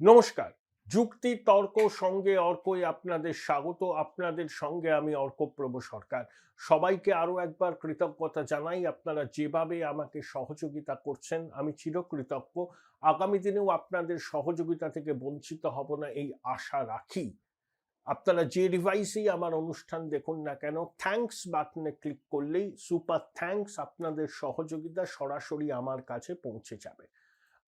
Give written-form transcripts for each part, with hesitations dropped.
নমস্কার। যুক্তি তর্ক সঙ্গে অর্কই আপনাদের স্বাগত। আপনাদের সঙ্গে আমি অর্কপ্রভ সরকার। সবাইকে আরো একবার কৃতজ্ঞতা জানাই। আপনারা যেভাবে আমাকে সহযোগিতা করছেন আমি চিরকৃতজ্ঞ। আগামী দিনেও আপনাদের সহযোগিতা থেকে বঞ্চিত হব না এই আশা রাখি। আপনারা যে ডিভাইসেই আমার অনুষ্ঠান দেখুন না কেন, থ্যাঙ্কস বাটনে ক্লিক করলেই সুপার থ্যাঙ্কস, আপনাদের সহযোগিতা সরাসরি আমার কাছে পৌঁছে যাবে।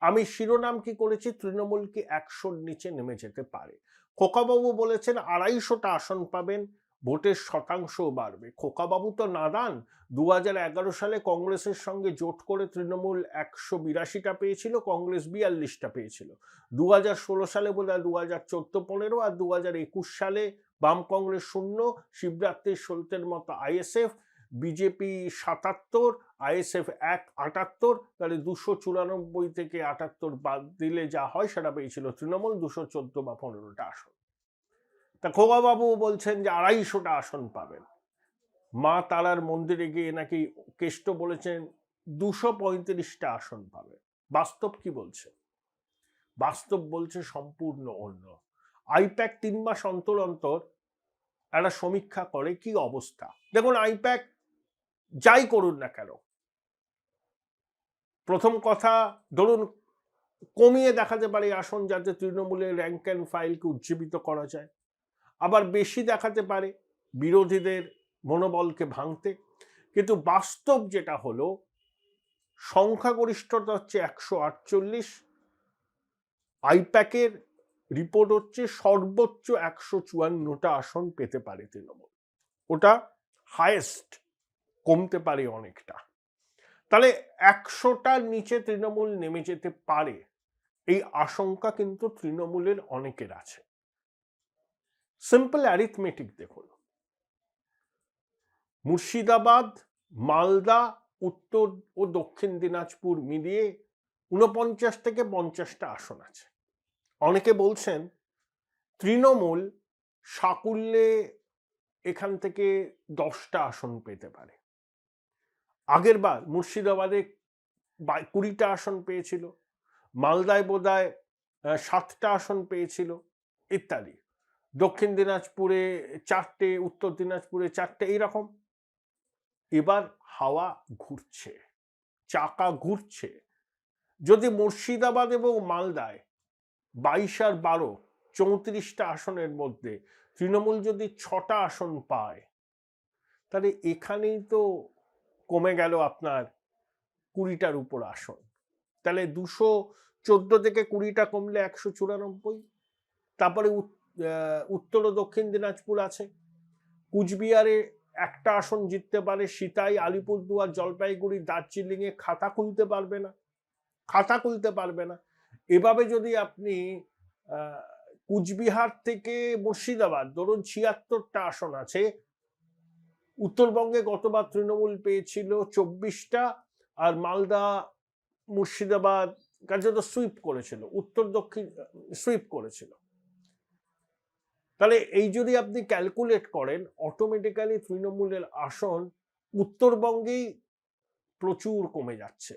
আমি শিরোনাম কি করেছি, তৃণমূল কি ১০০-র নিচে নেমে যেতে পারে। খোকাবাবু বলেছেন ২৫০টা আসন পাবেন, ভোটের শতাংশও বাড়বে। খোকাবাবু তো নাদান। ২০১১ সালে কংগ্রেসের সঙ্গে জোট করে তৃণমূল ১৮২টা পেয়েছিল, কংগ্রেস ৪২টা পেয়েছিল। ২০১৬ সালে বোধহয় ২০১৪-১৫ আর ২০২১ সালে বাম কংগ্রেস ০, শিবরাত্রির সলতের মতো আইএসএফ, বিজেপি ৭৭, আইএসএফ ৭৮, তাহলে ২৯৪ থেকে ৭৮ বাদ দিলে যা হয় সেটা পেয়েছিল তৃণমূল ২১৪ বা ১৫টা আসন। তা খোকাবাবু বলছেন যে ২৫০টা আসন পাবেন। মা তারার মন্দিরে গিয়ে নাকি কেষ্ট বলেছেন ২৩৫টা আসন পাবে। বাস্তব কি বলছে? বাস্তব বলছে সম্পূর্ণ অন্য। আইপ্যাক ৩ মাস অন্তর অন্তর একটা সমীক্ষা করে কি অবস্থা। দেখুন, আইপ্যাক যাই করুন না কেন, প্রথম কথা ধরুন কমিয়ে দেখাতে পারে আসন যাতে তৃণমূলের র্যাঙ্ক অ্যান্ড ফাইলকে উজ্জীবিত করা যায়, আবার বেশি দেখাতে পারে বিরোধীদের মনোবলকে ভাঙতে। কিন্তু বাস্তব যেটা হলো, সংখ্যাগরিষ্ঠতা হচ্ছে ১৪৮, আইপ্যাকের রিপোর্ট হচ্ছে সর্বোচ্চ ১৫৪টা আসন পেতে পারে তৃণমূল, ওটা হাইয়েস্ট, কমতে পারে অনেকটা। তাহলে ১০০টার নিচে তৃণমূল নেমে যেতে পারে, এই আশঙ্কা কিন্তু তৃণমূলের অনেকের আছে। সিম্পল অ্যারিথমেটিক দেখুন, মুর্শিদাবাদ, মালদা, উত্তর ও দক্ষিণ দিনাজপুর মিলিয়ে ৪৯ থেকে ৫০টা আসন আছে। অনেকে বলছেন তৃণমূল সাকুল্যে এখান থেকে 10টা আসন পেতে পারে। আগের বার মুর্শিদাবাদে ২০টা আসন পেয়েছিল, মালদায় বোধহয় ৭টা আসন পেয়েছিল ইত্যাদি। দক্ষিণ দিনাজপুরে ৪টে, উত্তর দিনাজপুরে ৪টে, এইরকম। এবার হাওয়া ঘুরছে, চাকা ঘুরছে। যদি মুর্শিদাবাদ এবং মালদায় ২২ আর ১২, ৩৪টা আসনের মধ্যে তৃণমূল যদি ৬টা আসন পায়, তাহলে এখানেই তো কমে গেল আপনার ২০টার উপর আসন। তাহলে ২১৪ থেকে ২০টা কমলে ১৯৪। তারপরে উত্তর ও দক্ষিণ দিনাজপুর আছে। কুচবিহারে একটা আসন জিততে পারে, সিতাই, আলিপুরদুয়ার, জলপাইগুড়ি, দার্জিলিংয়ে খাতা খুলতে পারবে না, খাতা খুলতে পারবে না। এভাবে যদি আপনি কুচবিহার থেকে মুর্শিদাবাদ, ধরুন ৭৬টা আসন আছে। উত্তরবঙ্গে গতবার তৃণমূল পেয়েছিল ২৪টা, আর মালদা, মুর্শিদাবাদ কার্যত সুইপ করেছিল, উত্তর দক্ষিণ সুইপ করেছিল। তাহলে এই যদি আপনি ক্যালকুলেট করেন, অটোমেটিক্যালি তৃণমূলের আসন উত্তরবঙ্গেই প্রচুর কমে যাচ্ছে।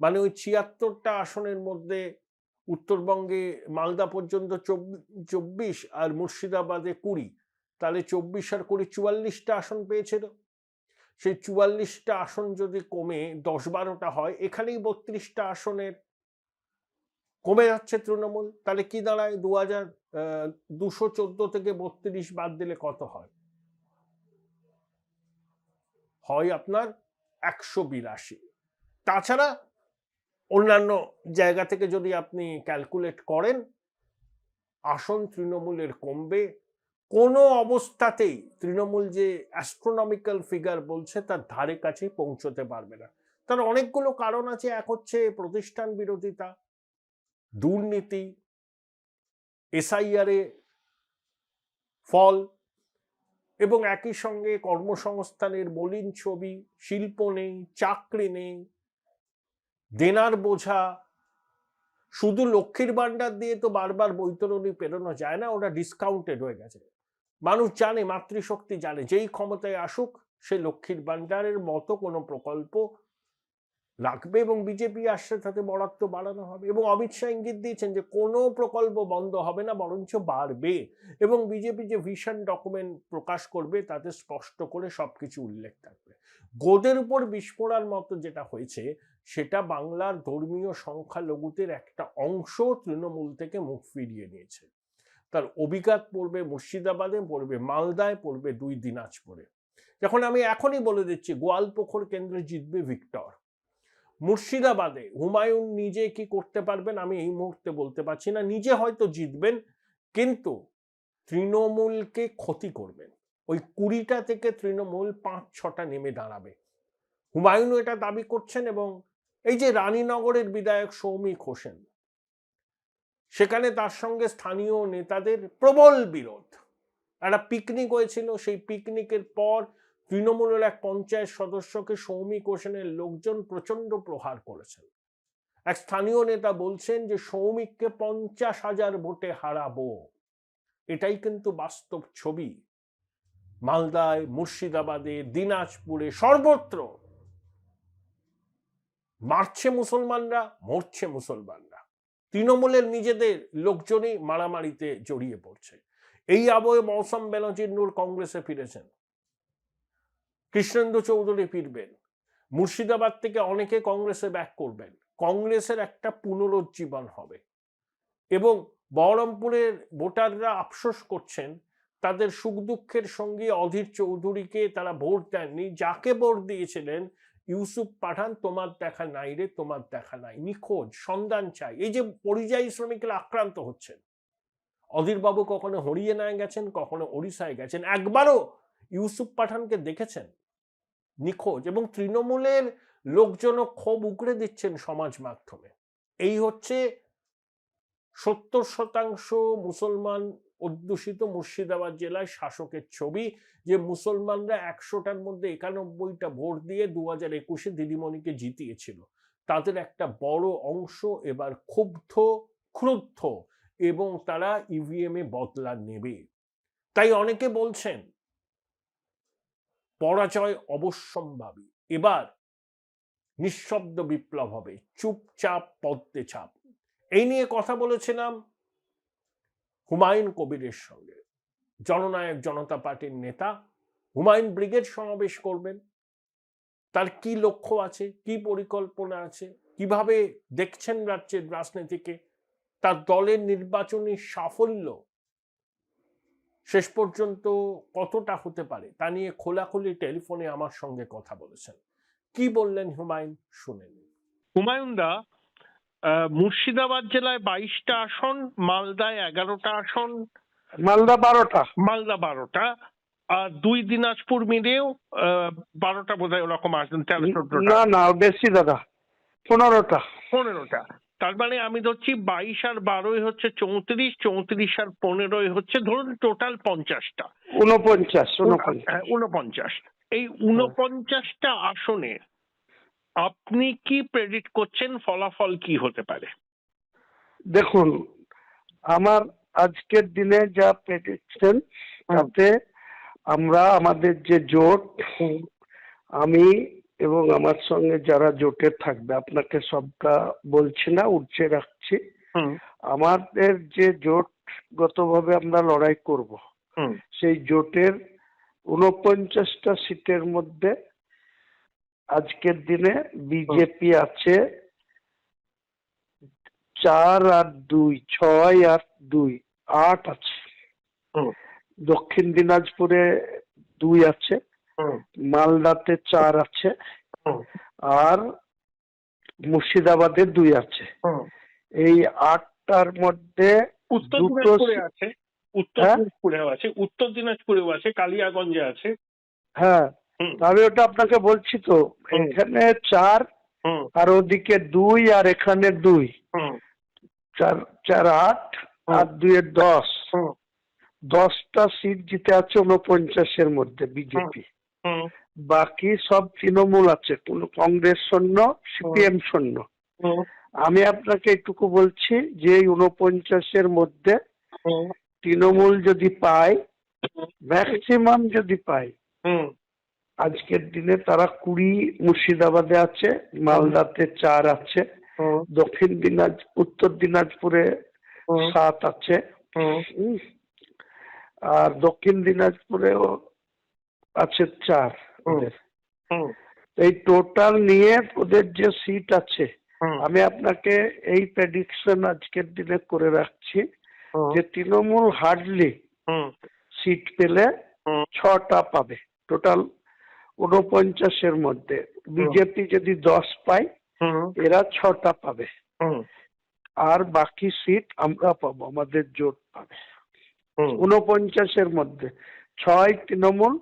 মানে ওই ৭৬টা আসনের মধ্যে উত্তরবঙ্গে মালদা পর্যন্ত ২৪ আর মুর্শিদাবাদে ২০, তাহলে ২৪ আর ২০ ৪৪টা আসন পেয়েছিল। সেই ৪৪টা আসন যদি কমে ১০-১২টা হয়, এখানেই ৩২টা আসনের কমে যাচ্ছে তৃণমূল। তাহলে কি দাঁড়ায়? ২১৪ থেকে ৩২ বাদ দিলে কত হয়? হয় আপনার ১৮২। তাছাড়া অন্যান্য জায়গা থেকে যদি আপনি ক্যালকুলেট করেন, আসন তৃণমূলের কমবে। কোনো অবস্থাতেই তৃণমূল যে অ্যাস্ট্রোনমিক্যাল ফিগার বলছে তার ধারে কাছে পৌঁছতে পারবে না। তার অনেকগুলো কারণ আছে। এক হচ্ছে প্রতিষ্ঠান বিরোধিতা, দুর্নীতি, এসআইআরে ফল, এবং একই সঙ্গে কর্মসংস্থানের মলিন ছবি, শিল্প নেই, চাকরি নেই, দেনার বোঝা। শুধু লক্ষ্মীর ভান্ডার দিয়ে তো বারবার বৈতরণী পেরোনো যায় না, ওটা ডিসকাউন্টেড হয়ে গেছে। মানুষ জানে, মাতৃশক্তি জানে, যেই ক্ষমতায় আসুক সে লক্ষ্মীর ভান্ডারের মতো কোনো প্রকল্প রাখবে এবং বিজেপি আসছে তাতে বরাদ্দ বাড়ানো হবে। এবং অমিত শাহ ইঙ্গিত দিয়েছেন যে কোনো প্রকল্প বন্ধ হবে না, বরঞ্চ বাড়বে। এবং বিজেপি যে ভিশন ডকুমেন্ট প্রকাশ করবে তাতে স্পষ্ট করে সবকিছু উল্লেখ থাকবে। গোদের উপর বিস্ফোরার মতো যেটা হয়েছে সেটা বাংলার ধর্মীয় সংখ্যালঘুদের একটা অংশ তৃণমূল থেকে মুখ ফিরিয়ে নিয়েছে। তার অভিঘাত পড়বে মুর্শিদাবাদে, পড়বে মালদায়, পড়বে 2 দিনাজপুরে। যখন আমি এখনই বলে দিচ্ছি গোয়ালপুকুর কেন্দ্রে জিতবে ভিক্টর। মুর্শিদাবাদে হুমায়ুন নিজে কি করতে পারবেন আমি এই মুহূর্তে বলতে পারছি না। নিজে হয়তো জিতবেন, কিন্তু তৃণমূলকে ক্ষতি করবেন। ওই 20টা থেকে তৃণমূল 5-6টা নেমে দাঁড়াবে। হুমায়ুন এটা দাবি করছেন। এবং এই যে রানীনগরের বিধায়ক সৌমিক হোসেন, সেখানে তার সঙ্গে স্থানীয় নেতাদের প্রবল বিরোধ। একটা পিকনিক হয়েছিল, সেই পিকনিকের পর তৃণমূলের এক পঞ্চায়েত সদস্যকে সৌমিক হোসেনের লোকজন প্রচন্ড প্রহার করেছেন। এক স্থানীয় নেতা বলছেন যে সৌমিককে 50,000 ভোটে হারাবো। এটাই কিন্তু বাস্তব ছবি। মালদায়, মুর্শিদাবাদে, দিনাজপুরে, সর্বত্র মারছে মুসলমানরা, মরছে মুসলমানরা। তৃণমূলের নিজেদের লোকজনই মারামারিতে জড়িয়ে পড়ছে। এই আবহে মৌসম ব্যানার্জির নূর কংগ্রেসে ফিরেছেন, কৃষ্ণেন্দু চৌধুরী ফিরবেন, মুর্শিদাবাদ থেকে অনেকে কংগ্রেসে ব্যাক করবেন। কংগ্রেসের একটা পুনরুজ্জীবন হবে। এবং বহরমপুরের ভোটাররা আফসোস করছেন তাদের সুখ দুঃখের সঙ্গে অধীর চৌধুরীকে তারা ভোট দেননি। যাকে ভোট দিয়েছিলেন ইউসুফ পাঠান, তোমার দেখা নাই রে, তোমার দেখা নাই, নিখোঁজ, সন্ধান চাই। এই যে পরিযায়ী শ্রমিকরা আক্রান্ত হচ্ছেন, অধীরবাবু কখনো হরিয়ানায় গেছেন, কখনো ওড়িশায় গেছেন, একবারও ইউসুফ পাঠানকে দেখেছেন? নিখোঁজ। এবং তৃণমূলের লোকজনও ক্ষোভ উগড়ে দিচ্ছেন সমাজ মাধ্যমে। এই হচ্ছে 70% মুসলমান অধ্যুষিত মুর্শিদাবাদ জেলায় শাসকের ছবি, যে মুসলমানরা 100টার মধ্যে 91টা ভোট দিয়ে 2021-এ দিদিমণিকে জিতিয়েছিল। তাদের একটা বড় অংশ এবার ক্ষুব্ধ, ক্রুদ্ধ, এবং তারা ইভিএমে বদলা নেবে। তাই অনেকে বলছেন পরাজয় অবশ্যম্ভাবী, এবার নিঃশব্দ বিপ্লব হবে, চুপচাপ পদ্মে ছাপ। এই নিয়ে কথা বলেছিলাম হুমায়ুন কবিরের সঙ্গে। জননায়ক জনতা পার্টির নেতা হুমায়ুন ব্রিগেড সমাবেশ করবেন। তার কি লক্ষ্য আছে, কি পরিকল্পনা আছে, কিভাবে দেখছেন রাজ্যের রাজনীতিকে, তার দলের নির্বাচনী সাফল্য শেষ পর্যন্ত কতটা হতে পারে তা নিয়ে খোলাখুলি টেলিফোনে আমার সঙ্গে কথা বলেছেন। কি বললেন হুমায়ুন, শুনেন। হুমায়ুন দা, মুর্শিদাবাদ জেলায় 22টা আসন, মালদায় 11টা আসন, মালদা 12টা, মালদা 12টা, আর 2 দিনাজপুর মিলেও 12টা বোধহয় ওরকম আসন, 13-14টা। না বেশি দাদা, 15টা। 15টা। তার মানে আমি ধরছি 22 আর 12 হচ্ছে 34, 34 আর 15 হচ্ছে ধরুন টোটাল 50টা। 49। এই 49টা আসনে আপনি কি প্রেডিক্ট করছেন ফলাফল কি হতে পারে? দেখুন, আমার আজকের দিনে যা প্রেডিকশন, তাতে আমরা আমাদের যে জোট, আমি এবং আমার সঙ্গে যারা জোটে থাকবে, আপনাকে সবটা বলছি না, উঠছে রাখছি। আমাদের যে জোটগতভাবে আমরা লড়াই করব, সেই জোটের 49টা সিটের মধ্যে আজকের দিনে বিজেপি আছে 4 আর 2, 6 আর 2, 8 আছে। দক্ষিণ দিনাজপুরে 2 আছে, মালদাতে 4 আছে, আর মুর্শিদাবাদে 2 আছে। এই 8টার মধ্যে উত্তর দিনাজপুরে আছে, উত্তর দিনাজপুরেও আছে, কালিয়াগঞ্জে আছে। হ্যাঁ, আমি ওটা আপনাকে বলছি তো। এখানে 4 আর ওদিকে 2 আর এখানে 2, 4 8 আর 2 10। 10টা সিট জিতে আছে 49-এর মধ্যে বিজেপি। বাকি সব তৃণমূল আছে, কোন কংগ্রেস শূন্য, সিপিএম শূন্য। আমি আপনাকে একটুকু বলছি যে 49-এর মধ্যে তৃণমূল যদি পায়, ম্যাক্সিমাম যদি পায়, আজকের দিনে তারা 20 মুর্শিদাবাদে আছে, মালদাতে 4 আছে, উত্তর দিনাজপুরে 7 আছে, আর দক্ষিণ দিনাজপুরেও আছে 4 ওদের। এই টোটাল নিয়ে ওদের যে সিট আছে, আমি আপনাকে এই প্রেডিকশন আজকের দিনে করে রাখছি যে তৃণমূল হার্ডলি সিট পেলে 6টা পাবে, টোটাল 49-এর মধ্যে। বিজেপি যদি 10 পায়, এরা 6টা পাবে, আর বাকি সিট আমরা পাবো, আমাদের জোট পাবে। 49-এর মধ্যে 6 তৃণমূল,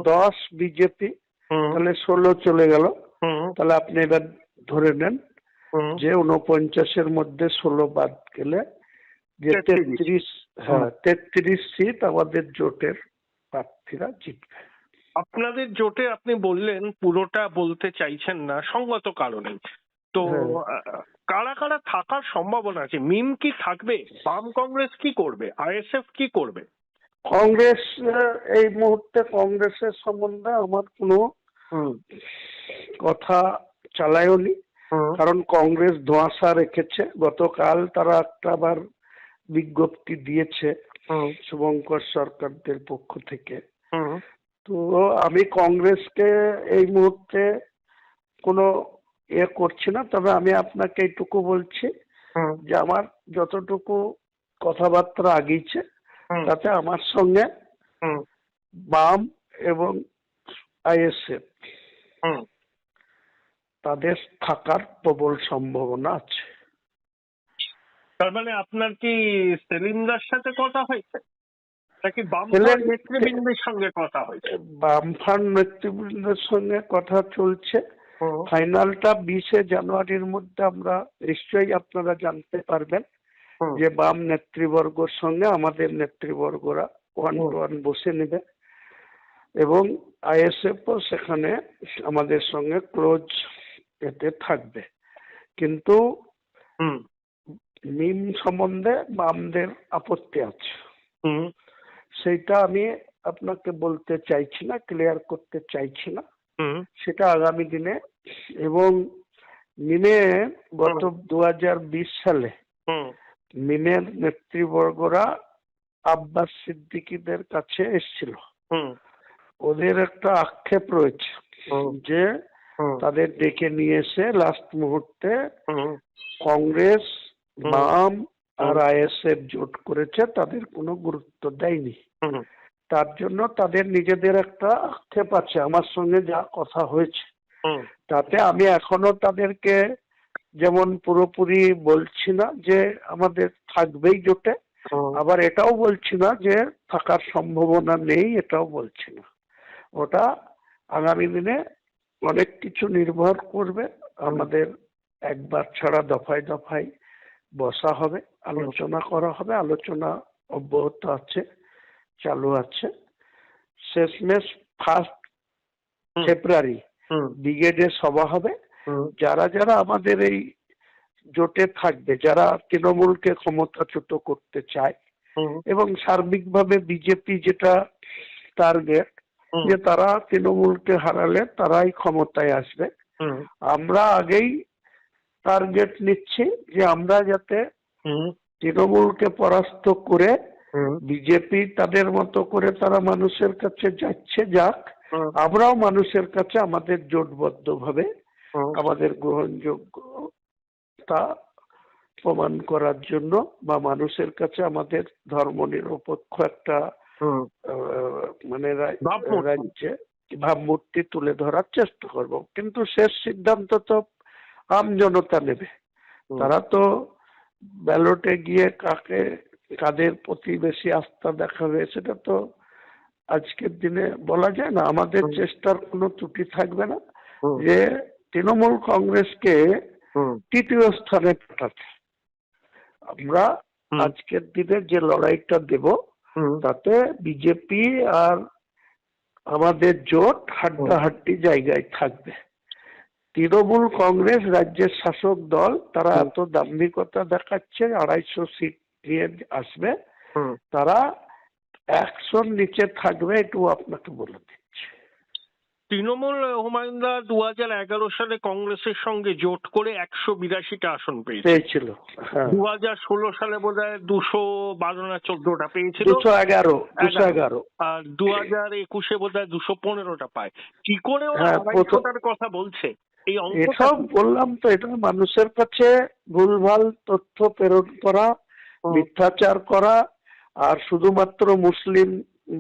10 বিজেপি, তাহলে 16 চলে গেল। তাহলে আপনি এবার ধরে নেন যে 49-এর মধ্যে 16 বাদ গেলে যে 33 সিট আমাদের জোটের প্রার্থীরা জিতবে। আপনাদের জোটে আপনি বললেন পুরোটা বলতে চাইছেন না সঙ্গত কারণে, তো কারা কারা থাকার সম্ভাবনা আছে? মিম কি থাকবে? বাম কংগ্রেস কি করবে? আইএসএফ কি করবে? কংগ্রেস এই মুহূর্তে কংগ্রেসের সম্বন্ধে আমার কোনো কথা চালায়নি, কারণ কংগ্রেস ধোঁয়াশা রেখেছে। গতকাল তারা একটা আবার বিজ্ঞপ্তি দিয়েছে শুভঙ্কর সরকারদের পক্ষ থেকে। তো আমি কংগ্রেসকে এই মুহূর্তে কোনো করছি না, তবে আমি আপনাকে এইটুকু বলছি যে আমার যতটুকু কথাবার্তা আগিয়েছে তাতে আমার সঙ্গে বাম এবং আইএসএফ তাদের থাকার প্রবল সম্ভাবনা আছে। তার মানে আপনার কি সেলিমদার সাথে কথা হয়েছে নাকি বামফ্রন্ট নেতৃবৃন্দের সঙ্গে কথা হয়েছে? বামফ্রন্ট নেতৃবৃন্দের সঙ্গে কথা চলছে। ফাইনালটা 20 জানুয়ারির মধ্যে আমরা নিশ্চয়ই আপনারা জানতে পারবেন যে বাম নেতৃবর্গর সঙ্গে আমাদের নেতৃবর্গরা 1-to-1 বসে নেবে, এবং আইএসএফও সেখানে আমাদের সঙ্গে ক্লোজ এতে থাকবে। কিন্তু মিম সম্বন্ধে বামদের আপত্তি আছে, সেইটা আমি আপনাকে বলতে চাইছি না, ক্লিয়ার করতে চাইছি না, সেটা আগামী দিনে। এবং মিমে গত 2020 সালে মিমের নেতৃবর্গরা আব্বাস সিদ্দিকীদের কাছে এসেছিল। ওদের একটা আক্ষেপ রয়েছে যে তাদের ডেকে নিয়ে এসে লাস্ট মুহূর্তে কংগ্রেস, বাম আর আইএসএফ জোট করেছে, তাদের কোনো গুরুত্ব দেয়নি। তার জন্য তাদের নিজেদের একটা আক্ষেপ আছে। আমার সঙ্গে যা কথা হয়েছে তাতে আমি এখনো তাদেরকে যেমন পুরোপুরি বলছি না যে আমাদের থাকবেই জোটে, আবার এটাও বলছি না যে থাকার সম্ভাবনা নেই, এটাও বলছি না। ওটা আগামী দিনে অনেক কিছু নির্ভর করবে। আমাদের একবার ছাড়া দফায় দফায় বসা হবে, আলোচনা করা হবে, আলোচনা অব্যাহত আছে, চালু আছে। শেষমেশ 1 ফেব্রুয়ারি ব্রিগেডের সভা হবে। যারা যারা আমাদের এই জোটে থাকবে, যারা তৃণমূলকে ক্ষমতাচ্যুত করতে চায়, এবং সার্বিকভাবে বিজেপি যেটা টার্গেট যে তারা তৃণমূলকে হারালে তারাই ক্ষমতায় আসবে, আমরা আগেই টার্গেট নিচ্ছি যে আমরা যাতে তৃণমূলকে পরাস্ত করে বিজেপি তাদের মতো করে তারা মানুষের কাছে যাচ্ছে, যাক, আমরাও মানুষের কাছে আমাদের জোটবদ্ধ ভাবে আমাদের গ্রহণযোগ্যতা প্রমাণ করার জন্য বা মানুষের কাছে আমাদের ধর্মনিরপেক্ষ একটা মানে রাজ্যে ভাবমূর্তি তুলে ধরার চেষ্টা করব। কিন্তু শেষ সিদ্ধান্ত তো আম জনতা নেবে। তারা তো ব্যালটে গিয়ে কাদের প্রতি বেশি আস্থা দেখাবে সেটা তো আজকের দিনে বলা যায় না। আমাদের চেষ্টার কোনো ত্রুটি থাকবে না যে তৃণমূল কংগ্রেসকে 3য় স্থানে পাঠাতে। আমরা আজকের দিনে যে লড়াইটা দেব তাতে বিজেপি আর আমাদের জোট হাড্ডাহাড্ডি জায়গায় থাকবে। তৃণমূল কংগ্রেস রাজ্যের শাসক দল, তারা এত দাম্ভিকতা দেখাচ্ছে 250 সিট নিয়ে আসবে, তারা 100 নিচে থাকবে, একটু আপনাকে বলে দিচ্ছি। তৃণমূল হুমায়ুনদা 2011 সালে কংগ্রেসের সঙ্গে জোট করে 182টা আসন পেয়েছিল। পেয়েছিল, হ্যাঁ। 2016 সালে বোধহয় 212 না 14টা পেয়েছিল, 211। আর 2021 বোধহয় 215টা পায়। কি করে ওরা হ্যাঁ, 250টার কথা বলছে? এই অঙ্কটা এসব বললাম তো, এটা মানুষের কাছে ভুলভাল তথ্য প্রেরণ করা, মিথ্যাচার করা, আর শুধুমাত্র মুসলিম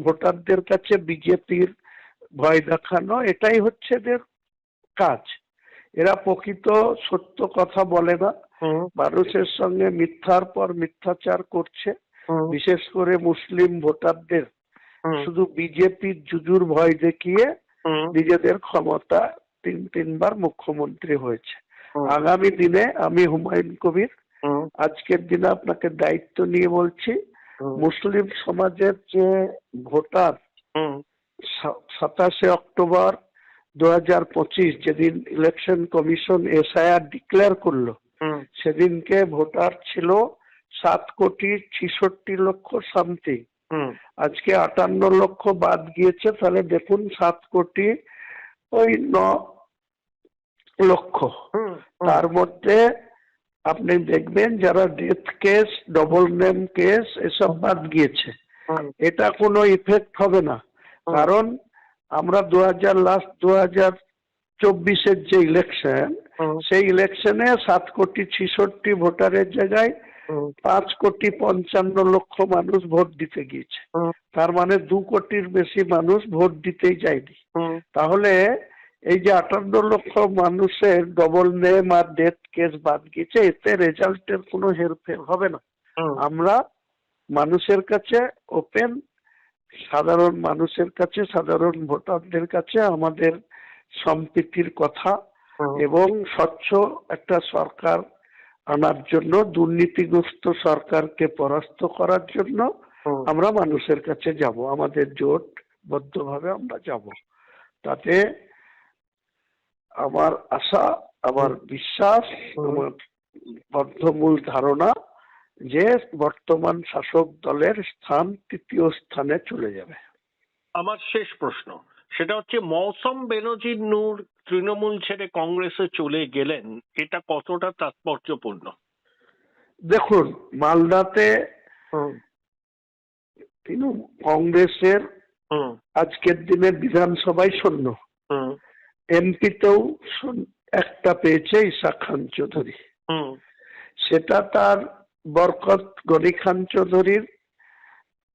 ভোটারদের কাছে বিজেপির ভয় দেখানো, এটাই হচ্ছে এদের কাজ। এরা প্রকৃত সত্য কথা বলে না, মানুষের সঙ্গে মিথ্যার পর মিথ্যাচার করছে। বিশেষ করে মুসলিম ভোটারদের শুধু বিজেপির জুজুর ভয় দেখিয়ে নিজেদের ক্ষমতা তিনবার মুখ্যমন্ত্রী হয়েছে। আগামী দিনে আমি হুমায়ুন কবির আজকের দিনে আপনাকে দায়িত্ব নিয়ে বলছি, মুসলিম সমাজের যে ভোটার 27 অক্টোবর 2025 যেদিন ইলেকশন কমিশন SIR ডিক্লেয়ার করলো, সেদিনকে ভোটার ছিল 7,66,00,000 সামথিং। আজকে 58 লক্ষ বাদ গিয়েছে, তাহলে দেখুন 7,9 লক্ষ। তার মধ্যে আপনি দেখবেন যারা death case, double name case এসব বাদ গিয়েছে। এটা কোনো ইফেক্ট হবে না, কারণ আমরা 2024-এর যে ইলেকশন, সেই ইলেকশনে 7,66,00,000 ভোটারের জায়গায় 5,55,00,000 মানুষ ভোট দিতে গিয়েছে। তার মানে 2 কোটির বেশি মানুষ ভোট দিতেই যায়নি। তাহলে এই যে 58 লক্ষ মানুষের ডবল নেম আর ডেথ কেস বাদ গিয়েছে, এতে রেজাল্টের কোনো হেরফের হবে না। আমরা মানুষের কাছে ওপেন, সাধারণ মানুষের কাছে, সাধারণ ভোটারদের কাছে আমাদের সম্প্রীতির কথা এবং স্বচ্ছ একটা সরকার আনার জন্য, দুর্নীতিগ্রস্ত সরকারকে পরাস্ত করার জন্য আমরা মানুষের কাছে যাব। আমাদের জোটবদ্ধভাবে আমরা যাব। তাতে আমার আশা, আমার বিশ্বাস, আমার বদ্ধমূল ধারণা যে বর্তমান শাসক দলের স্থান 3য় স্থানে চলে যাবে। আমার শেষ প্রশ্ন, সেটা হচ্ছে মৌসম বেনজির নূর তৃণমূল ছেড়ে কংগ্রেসে চলে গেলেন, এটা কতটা তাৎপর্যপূর্ণ? দেখুন, মালদাতে কংগ্রেসের আজকের দিনে বিধানসভায় শূন্য, এমপিতেও একটা পেয়েছে ইসা খান চৌধুরী। সেটা তার বরকত গনি খান চৌধুরীর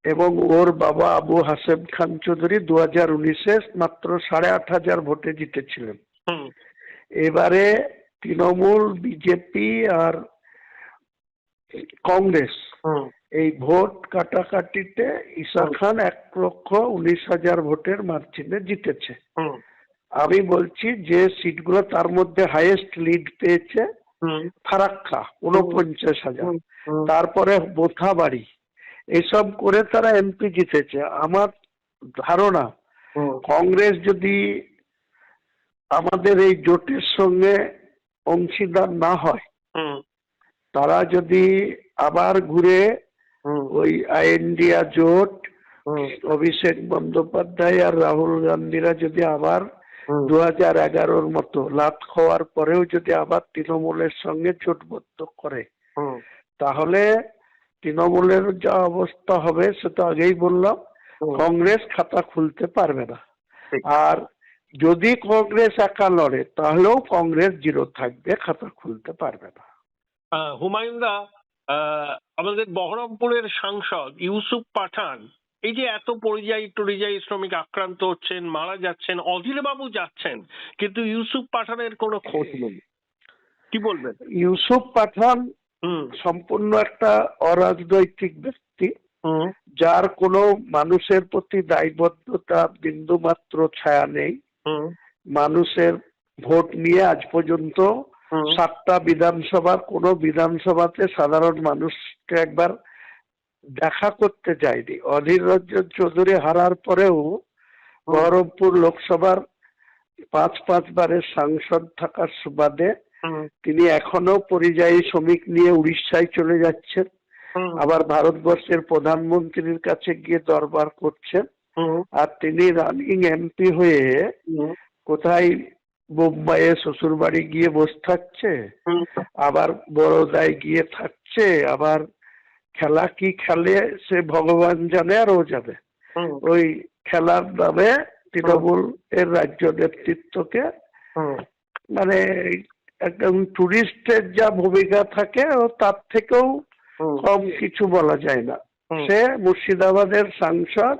এবং ওর বাবা আবু হাসেম খান চৌধুরী 2019-এ মাত্র 8,500 ভোটে জিতেছিলেন। এবারে তৃণমূল, বিজেপি আর কংগ্রেস এই ভোট কাটাকাটিতে ইসা খান 1,19,000 ভোটের মার্জিনে জিতেছে। আমি বলছি যে সিটগুলো তার মধ্যে হাইয়েস্ট লিড পেয়েছে ফারাক্কা 49,000, তারপরে বোথাবাড়ি, এসব করে তারা এমপি জিতেছে। আমার ধারণা কংগ্রেস যদি আমাদের এই জোটের সঙ্গে অংশীদার না হয়, তারা যদি আবার ঘুরে ওই ইন্ডিয়া জোট, অভিষেক বন্দ্যোপাধ্যায় আর রাহুল গান্ধীরা যদি আবার 2011-র মতো লাত খাওয়ার পরেও যদি আবার তৃণমূলের সঙ্গে জোটবদ্ধ করে, তাহলে তৃণমূলের যা অবস্থা হবে সেটা আগেই বললাম, কংগ্রেস খাতা খুলতে পারবে না। আর যদি কংগ্রেস একা লড়ে তাহলেও কংগ্রেস জিরো থাকবে, খাতা খুলতে পারবে না। হুমায়ুনদা, আমাদের বহরমপুরের সাংসদ ইউসুফ পাঠান, এই যে এত পরিযায়ী শ্রমিক আক্রান্ত হচ্ছেন, মারা যাচ্ছেন, অধীর বাবু যাচ্ছেন, কিন্তু ইউসুফ পাঠানের কোনো খোঁজ নেই, কি বলবেন? ইউসুফ পাঠান সম্পূর্ণ একটা অরাজনৈতিক ব্যক্তি, যার কোনো মানুষের প্রতি দায়বদ্ধতা বিন্দু মাত্র ছায়া নেই। মানুষের ভোট নিয়ে আজ পর্যন্ত 7টা বিধানসভার কোন বিধানসভাতে সাধারণ মানুষকে একবার দেখা করতে যায়নি। অধীর রঞ্জন চৌধুরী হারার পরেও বহরমপুর লোকসভার 5 বারের সাংসদ থাকার সুবাদে তিনি এখনো পরিযায়ী শ্রমিক নিয়ে উড়িষ্যায় চলে যাচ্ছেন, আবার ভারতবর্ষের প্রধানমন্ত্রীর কাছে গিয়ে দরবার করছেন। আর তিনি রানিং এমপি হয়ে কোথায় মুম্বাইয়ে শ্বশুর বাড়ি গিয়ে বসে থাকছে, আবার বড়োদায় গিয়ে থাকছে, আবার খেলা কি খেলে সে ভগবান জানে, আর ও যাবে ওই খেলার নামে তৃণমূল এর রাজ্য নেতৃত্বকে মানে একদম টুরিস্টের যা ভূমিকা থাকে ও তার থেকেও কম কিছু বলা যায় না। সে মুর্শিদাবাদের সাংসদ,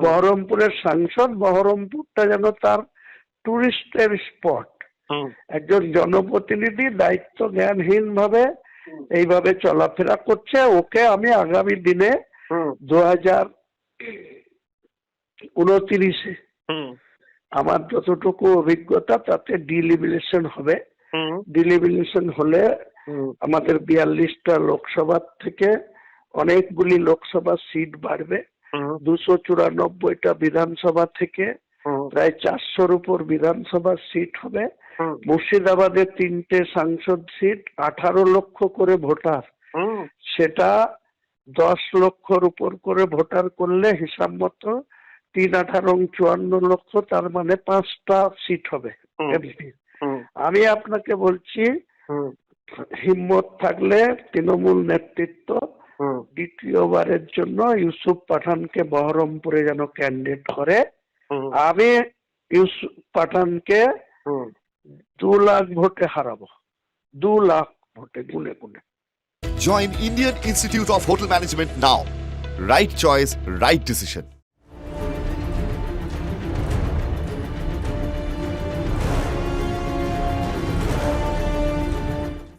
বহরমপুরের সাংসদ, বহরমপুরটা যেন তার টুরিস্টের স্পট। একজন জনপ্রতিনিধি দায়িত্ব জ্ঞানহীন ভাবে এইভাবে চলাফেরা করছে। ওকে আমি আগামী দিনে 2029-এ আমার যতটুকু অভিজ্ঞতা তাতে ডিলিমিনেশন হবে। ডিলিমিনেশন হলে আমাদের 42টা লোকসভা থেকে অনেকগুলি লোকসভা সিট বাড়বে, 294টা বিধানসভা থেকে প্রায় 400-র উপর বিধানসভা সিট হবে। মুর্শিদাবাদের 3টে সাংসদ সিট, 18 লক্ষ করে ভোটার, সেটা 10 লক্ষর উপর করে ভোটার করলে হিসাব মতো 3-18-54 লক্ষ, তার মানে 5টা সিট হবে এমপি। আমি আপনাকে বলছি হিম্মত থাকলে তৃণমূল নেতৃত্ব দ্বিতীয়বারের জন্য ইউসুফ পাঠানকে বহরমপুরে যেন ক্যান্ডিডেট করে। আমি ইউসুফ পাঠানকে 2 লাখ ভোটে হারাবো, 2 লাখ ভোটে গুনে গুনে। Join Indian Institute of Hotel Management now. Right choice, right decision.